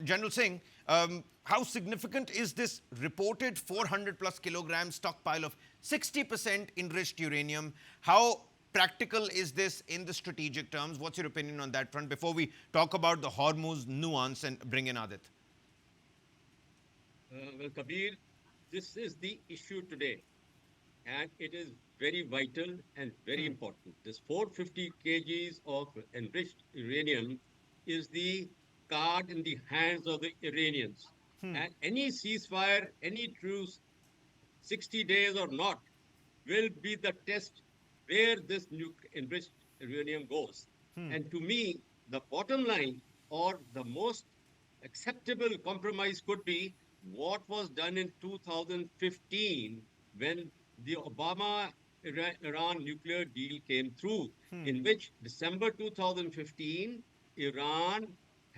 General Singh, how significant is this reported 400 plus kilogram stockpile of 60% enriched uranium? How practical is this in the strategic terms? What's your opinion on that front before we talk about the Hormuz nuance and bring in Adit? Well, Kabir, this is the issue today, and it is very vital and very Hmm. important. This 450 kgs of enriched uranium is the card in the hands of the Iranians. Hmm. And any ceasefire, any truce, 60 days or not, will be the test where this enriched uranium goes. Hmm. And to me, the bottom line or the most acceptable compromise could be what was done in 2015 when the Obama Iran nuclear deal came through, Hmm. in which December 2015, Iran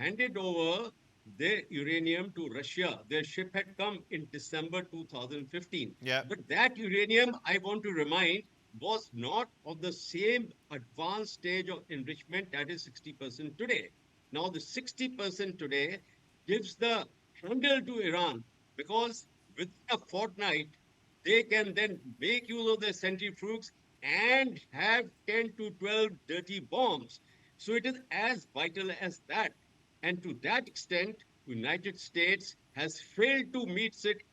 handed over their uranium to Russia. Their ship had come in December 2015. Yeah. But that uranium, I want to remind, was not of the same advanced stage of enrichment that is 60% today. Now, the 60% today gives the handle to Iran because within a fortnight, they can then make use of their centrifuges and have 10 to 12 dirty bombs. So it is as vital as that. And to that extent, United States has failed to meet its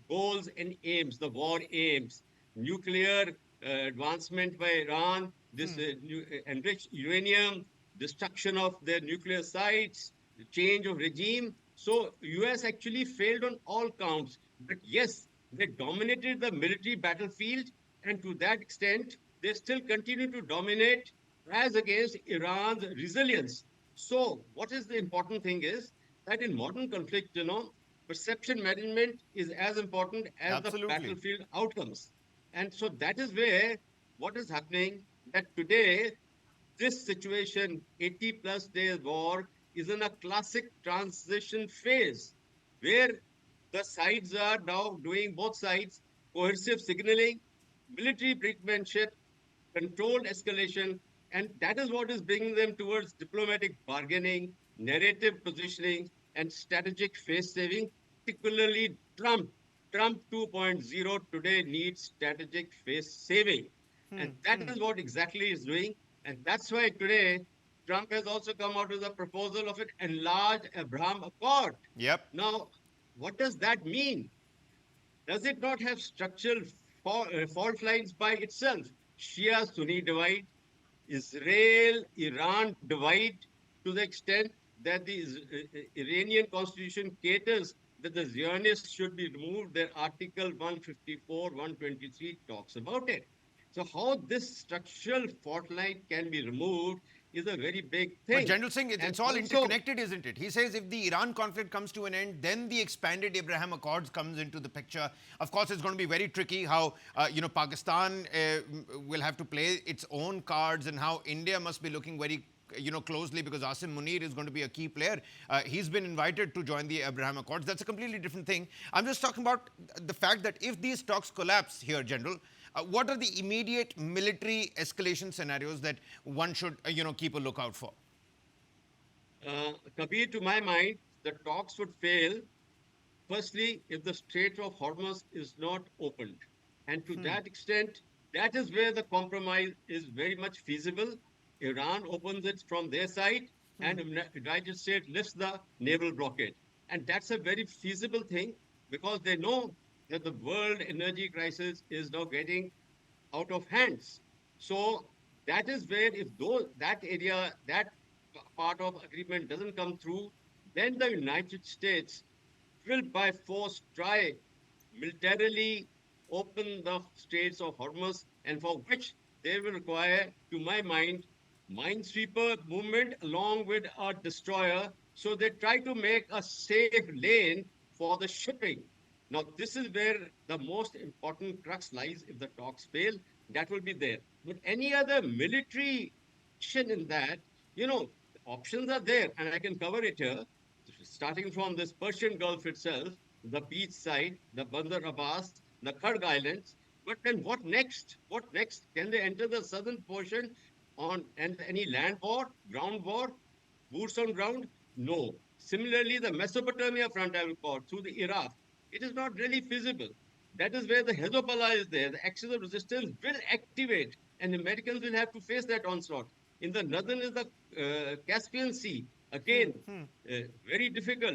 goals and aims, the war aims, nuclear advancement by Iran, this Hmm. enriched uranium, destruction of their nuclear sites, the change of regime. So US actually failed on all counts. But yes, they dominated the military battlefield, and to that extent, they still continue to dominate as against Iran's resilience. So what is the important thing is that in modern conflict, perception management is as important as the Absolutely. battlefield outcomes. And so that is where what is happening that today, this situation, 80 plus days war, is in a classic transition phase where the sides are now doing both sides coercive signaling, military brinkmanship, controlled escalation, and that is what is bringing them towards diplomatic bargaining, narrative positioning, and strategic face saving, particularly Trump. Trump 2.0 today needs strategic face saving. Hmm. And that Hmm. is what exactly is doing. And that's why today Trump has also come out with a proposal of an enlarged Abraham Accord. Yep. Now, what does that mean? Does it not have structural fault lines by itself? Shia Sunni divide, Israel Iran divide to the extent that the Iranian constitution caters that the Zionists should be removed. Their Article 154, 123 talks about it. So, how this structural fault line can be removed is a very big But thing. General Singh, And it's all also, interconnected, isn't it? He says if the Iran conflict comes to an end, then the expanded Abraham Accords comes into the picture. Of course, it's going to be very tricky how Pakistan will have to play its own cards, and how India must be looking very closely, because Asim Munir is going to be a key player. He's been invited to join the Abraham Accords. That's a completely different thing. I'm just talking about the fact that if these talks collapse here, General, what are the immediate military escalation scenarios that one should keep a lookout for? Kabir, to my mind, the talks would fail. Firstly, if the Strait of Hormuz is not opened. And to Hmm. that extent, that is where the compromise is very much feasible. Iran opens it from their side, and the United States lifts the naval blockade. And that's a very feasible thing because they know that the world energy crisis is now getting out of hands. So that is where if that area, that part of agreement doesn't come through, then the United States will by force try militarily open the Straits of Hormuz, and for which they will require, to my mind, minesweeper movement along with a destroyer. So they try to make a safe lane for the shipping. Now, this is where the most important crux lies if the talks fail. That will be there. But any other military action in that, options are there, and I can cover it here starting from this Persian Gulf itself, the beach side, the Bandar Abbas, the Kharg Islands. But then what next? What next? Can they enter the southern portion on and any land war, ground war, boots on ground? No. Similarly, the Mesopotamia frontal cord through the Iraq, it is not really feasible. That is where the Hezbollah is there. The axis of resistance will activate, and the Americans will have to face that onslaught. In the northern is the Caspian Sea. Again, very difficult.